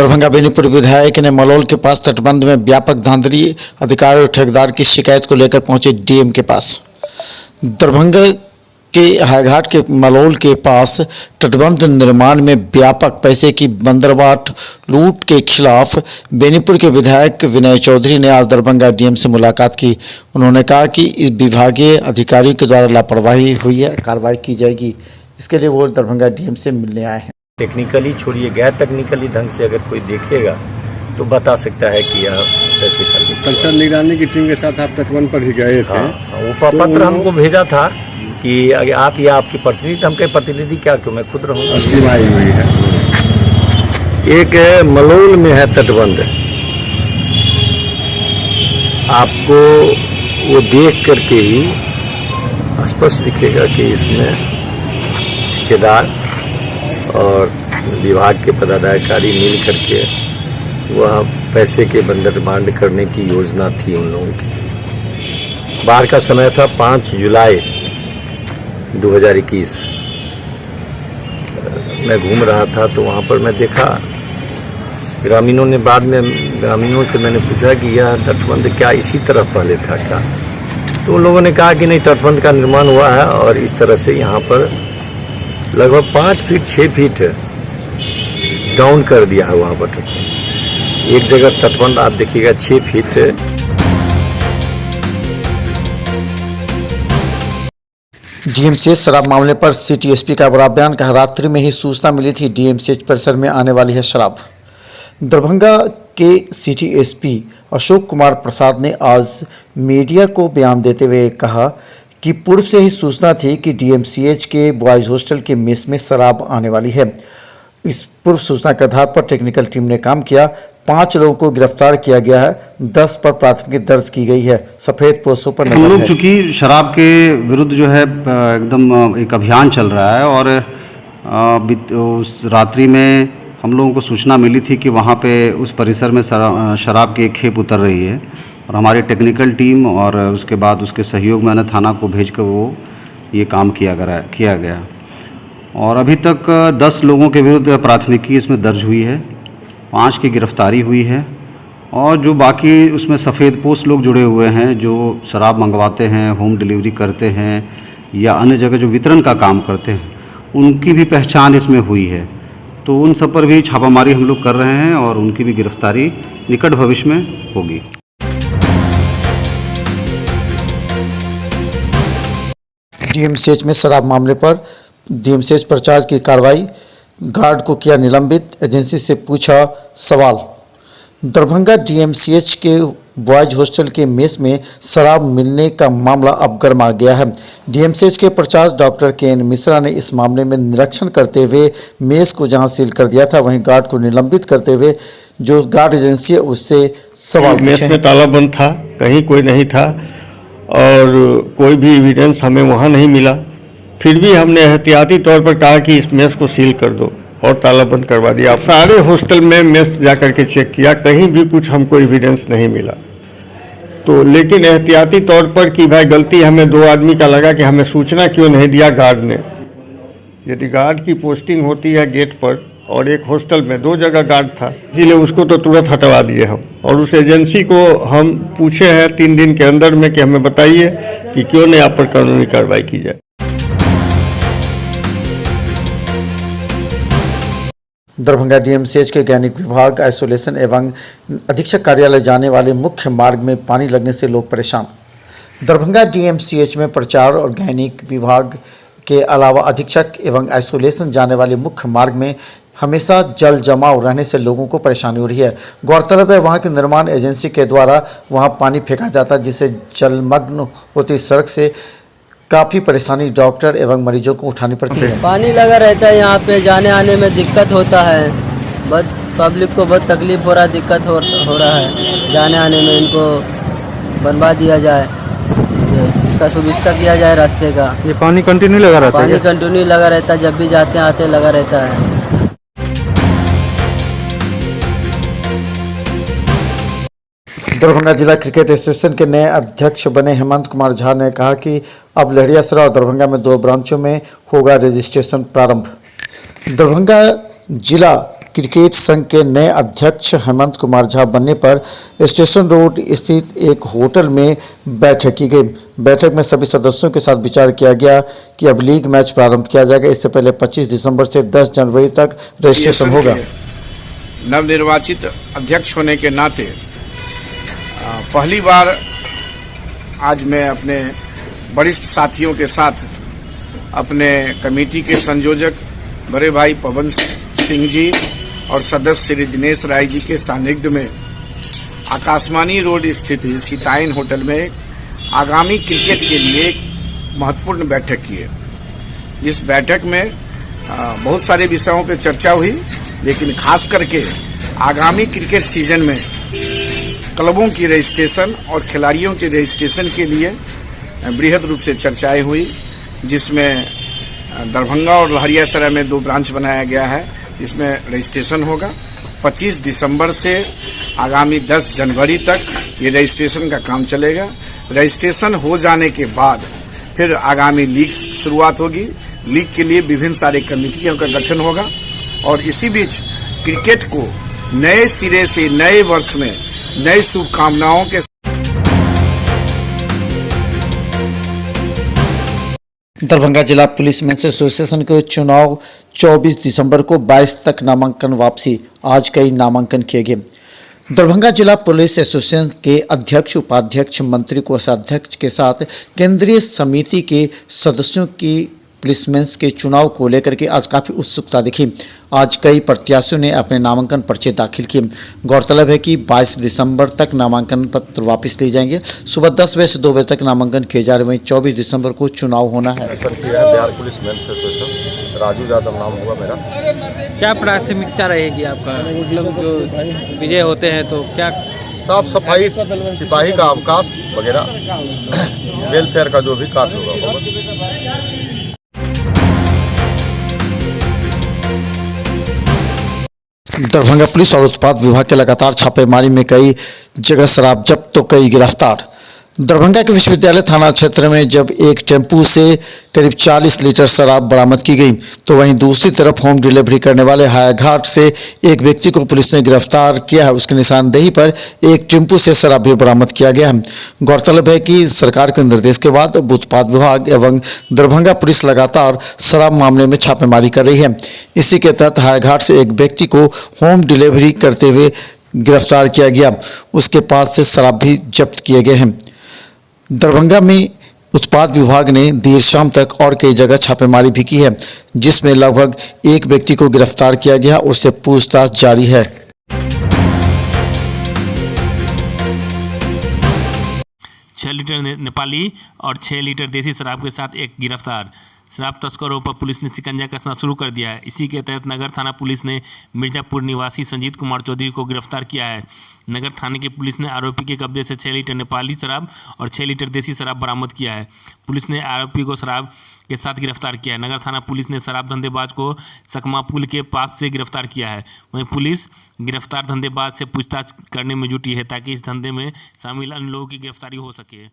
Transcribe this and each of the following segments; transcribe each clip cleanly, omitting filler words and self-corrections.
दरभंगा बेनीपुर विधायक ने मलोल के पास तटबंध में व्यापक धांधली, अधिकारी और ठेकेदार की शिकायत को लेकर पहुंचे डीएम के पास। दरभंगा के हाईघाट के मलोल के पास तटबंध निर्माण में व्यापक पैसे की बंदरबाट लूट के खिलाफ बेनीपुर के विधायक विनय चौधरी ने आज दरभंगा डीएम से मुलाकात की। उन्होंने कहा कि इस विभागीय अधिकारियों के द्वारा लापरवाही हुई है, कार्रवाई की जाएगी। इसके लिए वो दरभंगा डीएम से मिलने आए हैं। टेक्निकली छोड़िए, गैर टेक्निकली ढंग से अगर कोई देखेगा तो बता सकता है कि यह कैसे कर। कंचन निगरानी की टीम के साथ आप तटबंध पर ही गए थे। वो पत्र हमको भेजा था कि आप या आपकी प्रतिनिधि, हम कहे प्रतिनिधि क्या, क्यों मैं खुद रहूँगा। हुई है एक मलोल में है तटबंध, आपको वो देख करके ही स्पष्ट दिखेगा कि इसमें ठेकेदार और विभाग के पदाधिकारी मिल करके वह पैसे के बंदरबांट करने की योजना थी उन लोगों की। बाहर का समय था 5 जुलाई 2021। मैं घूम रहा था तो वहाँ पर मैं देखा ग्रामीणों ने, बाद में ग्रामीणों से मैंने पूछा कि यह तटबंध क्या इसी तरह पहले था क्या, तो उन लोगों ने कहा कि नहीं, तटबंध का निर्माण हुआ है और इस तरह से यहाँ पर लगभग 5 फीट 6 फीट डाउन कर दिया है वहाँ पर। एक जगह तटबंध आप देखिएगा 6 फीट। डीएमसीएच शराब मामले पर सिटी एसपी का बड़ा बयान। कहा, रात्रि में ही सूचना मिली थी डीएमसीएच परिसर में आने वाली है शराब। दरभंगा के सिटी एसपी अशोक कुमार प्रसाद ने आज मीडिया को बयान देते हुए कहा कि पूर्व से ही सूचना थी कि डीएमसीएच के बॉयज हॉस्टल के मेस में शराब आने वाली है। इस पूर्व सूचना के आधार पर टेक्निकल टीम ने काम किया। 5 लोगों को गिरफ्तार किया गया है, 10 पर प्राथमिकी दर्ज की गई है। सफेद पोस्टों पर हम लोग चूंकि शराब के विरुद्ध जो है एकदम एक अभियान चल रहा है और उस रात्रि में हम लोगों को सूचना मिली थी कि वहाँ पे उस परिसर में शराब की एक खेप उतर रही है और हमारी टेक्निकल टीम और उसके बाद उसके सहयोग में थाना को भेजकर वो ये काम किया गया और अभी तक 10 लोगों के विरुद्ध प्राथमिकी इसमें दर्ज हुई है, 5 की गिरफ्तारी हुई है और जो बाकी उसमें सफ़ेद पोस्ट लोग जुड़े हुए हैं जो शराब मंगवाते हैं, होम डिलीवरी करते हैं या अन्य जगह जो वितरण का काम करते हैं, उनकी भी पहचान इसमें हुई है। तो उन सब पर भी छापामारी हम लोग कर रहे हैं और उनकी भी गिरफ्तारी निकट भविष्य में होगी। डीएमसीएच में शराब मामले पर डीएमसीएच प्रचार की कार्रवाई, गार्ड को किया निलंबित, एजेंसी से पूछा सवाल। दरभंगा डीएमसीएच के बॉयज हॉस्टल के मेस में शराब मिलने का मामला अब गर्मा गया है। डीएमसीएच के प्रचार डॉक्टर के.एन. मिश्रा ने इस मामले में निरीक्षण करते हुए मेस को जहां सील कर दिया था, वहीं गार्ड को निलंबित करते हुए जो गार्ड एजेंसी है उससे सवाल पूछे। मेस में ताला बंद था, कहीं कोई नहीं था और कोई भी एविडेंस हमें वहाँ नहीं मिला। फिर भी हमने एहतियाती तौर पर कहा कि इस मेस को सील कर दो और ताला बंद करवा दिया। सारे हॉस्टल में मेस जा करके चेक किया, कहीं भी कुछ हमको एविडेंस नहीं मिला। तो लेकिन एहतियाती तौर पर कि भाई गलती हमें 2 आदमी का लगा कि हमें सूचना क्यों नहीं दिया गार्ड ने। यदि गार्ड की पोस्टिंग होती है गेट पर और एक हॉस्टल में 2 जगह गार्ड था, इसीलिए उसको तो तुरंत हटवा दिए हम। और उस एजेंसी को हम पूछे हैं 3 दिन के अंदर में कि हमें बताइए कि क्यों नहीं आप पर कानूनी कार्रवाई की जाए। दरभंगा डीएमसीएच के गैनिक विभाग, आइसोलेशन एवं अधीक्षक कार्यालय जाने वाले मुख्य मार्ग में पानी लगने से लोग परेशान। दरभंगा डीएमसीएच में प्रचार और गैनिक विभाग के अलावा अधीक्षक एवं आइसोलेशन जाने वाले मुख्य मार्ग में हमेशा जल जमाव रहने से लोगों को परेशानी हो रही है। गौरतलब है वहां की निर्माण एजेंसी के द्वारा वहां पानी फेंका जाता है, जिससे जलमग्न होती सड़क से काफ़ी परेशानी डॉक्टर एवं मरीजों को उठानी पड़ती है। पानी लगा रहता है, यहाँ पे जाने आने में दिक्कत होता है, बहुत पब्लिक को बहुत तकलीफ हो रहा है, दिक्कत हो रहा है जाने आने में। इनको बनवा दिया जाए, इसका सुविधा किया जाए रास्ते का। ये पानी कंटिन्यू लगा रहता है? पानी कंटिन्यू लगा रहता है, जब भी जाते हैं आते लगा रहता है। दरभंगा जिला क्रिकेट एसोसिएशन के नए अध्यक्ष बने हेमंत कुमार झा ने कहा कि अब लहरियासराय और दरभंगा में 2 ब्रांचों में होगा रजिस्ट्रेशन प्रारंभ। दरभंगा जिला क्रिकेट संघ के नए अध्यक्ष हेमंत कुमार झा बनने पर स्टेशन रोड स्थित एक होटल में बैठक की गई। बैठक में सभी सदस्यों के साथ विचार किया गया कि अब लीग मैच प्रारंभ किया जाएगा। इससे पहले 25 दिसंबर से 10 जनवरी तक रजिस्ट्रेशन होगा। नवनिर्वाचित अध्यक्ष होने के नाते पहली बार आज मैं अपने वरिष्ठ साथियों के साथ अपने कमेटी के संयोजक बड़े भाई पवन सिंह जी और सदस्य श्री दिनेश राय जी के सानिध्य में आकाशवाणी रोड स्थित सीताइन होटल में आगामी क्रिकेट के लिए एक महत्वपूर्ण बैठक की है। इस बैठक में बहुत सारे विषयों पर चर्चा हुई, लेकिन खास करके आगामी क्रिकेट सीजन में क्लबों की रजिस्ट्रेशन और खिलाड़ियों के रजिस्ट्रेशन के लिए बृहद रूप से चर्चाएं हुई, जिसमें दरभंगा और लहरियासराय में 2 ब्रांच बनाया गया है। इसमें रजिस्ट्रेशन होगा। 25 दिसंबर से आगामी 10 जनवरी तक ये रजिस्ट्रेशन का काम चलेगा। रजिस्ट्रेशन हो जाने के बाद फिर आगामी लीग शुरुआत होगी। लीग के लिए विभिन्न सारे कमेटियों का गठन होगा और इसी बीच क्रिकेट को नए सिरे से नए वर्ष में नई शुभकामनाओं के दरभंगा जिला पुलिस मेंस एसोसिएशन के चुनाव 24 दिसंबर को 22 तक नामांकन वापसी। आज कई नामांकन किए गए। दरभंगा जिला पुलिस एसोसिएशन के अध्यक्ष, उपाध्यक्ष, मंत्री, कोषाध्यक्ष के साथ केंद्रीय समिति के सदस्यों की पुलिसमेंस के चुनाव को लेकर के आज काफ़ी उत्सुकता दिखी। आज कई प्रत्याशियों ने अपने नामांकन पर्चे दाखिल किए। गौरतलब है कि 22 दिसंबर तक नामांकन पत्र वापस लिए जाएंगे। सुबह 10 बजे से 2 बजे तक नामांकन किए जा रहे। वहीं 24 दिसंबर को चुनाव होना है। सर किया है Bihar police men's association, Raju Yadav नाम होगा मेरा। क्या प्राथमिकता रहेगी आपका, मतलब जो विजय होते हैं तो क्या? साफ सफाई, सिपाही का अवकाश वगैरह, वेलफेयर का जो भी कार्य होगा। दरभंगा पुलिस और उत्पाद विभाग के लगातार छापेमारी में कई जगह शराब जब्त तो कई गिरफ्तार। दरभंगा के विश्वविद्यालय थाना क्षेत्र में जब एक टेम्पू से करीब 40 लीटर शराब बरामद की गई, तो वहीं दूसरी तरफ होम डिलीवरी करने वाले हायाघाट से एक व्यक्ति को पुलिस ने गिरफ्तार किया है। उसकी निशानदेही पर एक टेम्पू से शराब भी बरामद किया गया है। गौरतलब है कि सरकार के निर्देश के बाद उत्पाद विभाग एवं दरभंगा पुलिस लगातार शराब मामले में छापेमारी कर रही है। इसी के तहत हायाघाट से एक व्यक्ति को होम डिलीवरी करते हुए गिरफ्तार किया गया। उसके पास से शराब भी जब्त किए गए हैं। दरभंगा में उत्पाद विभाग ने देर शाम तक और कई जगह छापेमारी भी की है, जिसमें लगभग एक व्यक्ति को गिरफ्तार किया गया। उससे पूछताछ जारी है। 6 लीटर नेपाली और 6 लीटर देसी शराब के साथ एक गिरफ्तार। शराब तस्करों पर पुलिस ने शिकंजा कसना शुरू कर दिया है। इसी के तहत नगर थाना पुलिस ने मिर्जापुर निवासी संजीत कुमार चौधरी को गिरफ्तार किया है। नगर थाने की पुलिस ने आरोपी के कब्जे से 6 लीटर नेपाली शराब और 6 लीटर देसी शराब बरामद किया है। पुलिस ने आरोपी को शराब के साथ गिरफ्तार किया है। नगर थाना पुलिस ने शराब धंधेबाज को सकमा पुल के पास से गिरफ्तार किया है। वहीं पुलिस गिरफ्तार धंधेबाज से पूछताछ करने में जुटी है, ताकि इस धंधे में शामिल अन्य लोगों की गिरफ्तारी हो सके।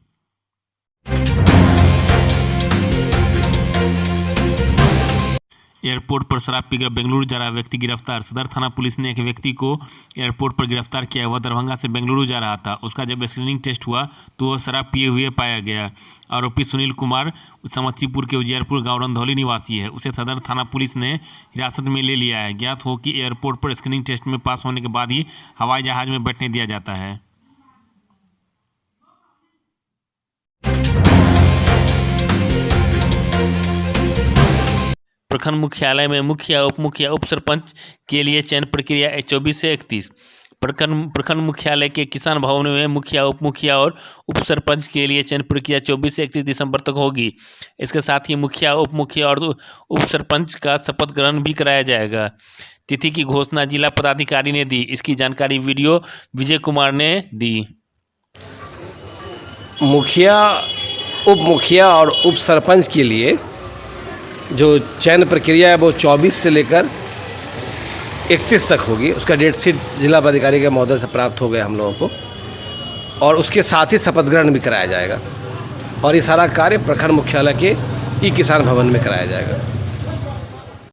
एयरपोर्ट पर शराब पीकर बेंगलुरु जा रहा व्यक्ति गिरफ्तार। सदर थाना पुलिस ने एक व्यक्ति को एयरपोर्ट पर गिरफ्तार किया। वह दरभंगा से बेंगलुरु जा रहा था। उसका जब स्क्रीनिंग टेस्ट हुआ तो वह शराब पिए हुए पाया गया। आरोपी सुनील कुमार समस्तीपुर के उजियारपुर गांव रंधौली निवासी है। उसे सदर थाना पुलिस ने हिरासत में ले लिया है। ज्ञात हो कि एयरपोर्ट पर स्क्रीनिंग टेस्ट में पास होने के बाद ही हवाई जहाज में बैठने दिया जाता है। प्रखंड मुख्यालय में मुखिया, उप मुखिया, उप सरपंच के लिए चयन प्रक्रिया 24 से 31। प्रखंड मुख्यालय के किसान भवन में मुखिया, उप मुखिया और उप सरपंच के लिए चयन प्रक्रिया 24 से 31 दिसंबर तक होगी। इसके साथ ही मुखिया, उप मुखिया और उप सरपंच का शपथ ग्रहण भी कराया जाएगा। तिथि की घोषणा जिला पदाधिकारी ने दी। इसकी जानकारी वीडियो विजय कुमार ने दी। मुखिया, उप मुखिया और उप सरपंच के लिए जो चयन प्रक्रिया है वो 24 से लेकर 31 तक होगी। उसका डेट शीट जिला पदाधिकारी के महोदय से प्राप्त हो गया हम लोगों को, और उसके साथ ही शपथ ग्रहण भी कराया जाएगा। और ये सारा कार्य प्रखंड मुख्यालय के ई किसान भवन में कराया जाएगा।